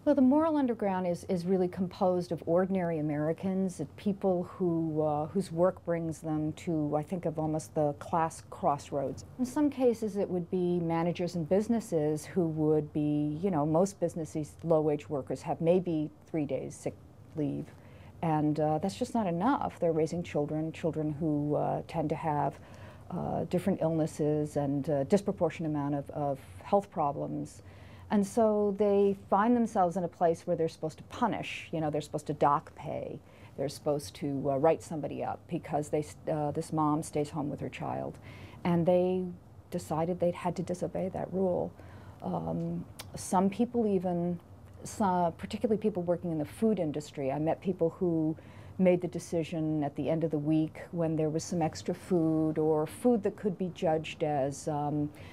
Well, the moral underground is really composed of ordinary Americans, people whose work brings them to, I think, of almost the class crossroads. In some cases, it would be managers and businesses who would be, most businesses, low-wage workers have maybe 3 days sick leave, and that's just not enough. They're raising children who tend to have different illnesses and a disproportionate amount of health problems. And so they find themselves in a place where they're supposed to punish, they're supposed to dock pay, they're supposed to write somebody up because this mom stays home with her child. And they decided they'd had to disobey that rule. Some people even, particularly people working in the food industry, I met people who made the decision at the end of the week when there was some extra food or food that could be judged as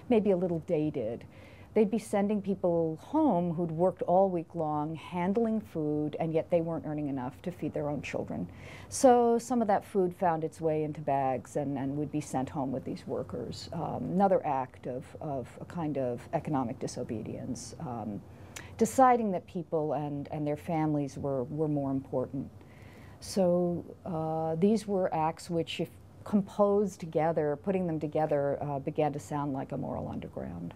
maybe a little dated. They'd be sending people home who'd worked all week long handling food, and yet they weren't earning enough to feed their own children. So some of that food found its way into bags and would be sent home with these workers. Another act of a kind of economic disobedience, deciding that people and their families were more important. So these were acts which, if composed together, putting them together, began to sound like a moral underground.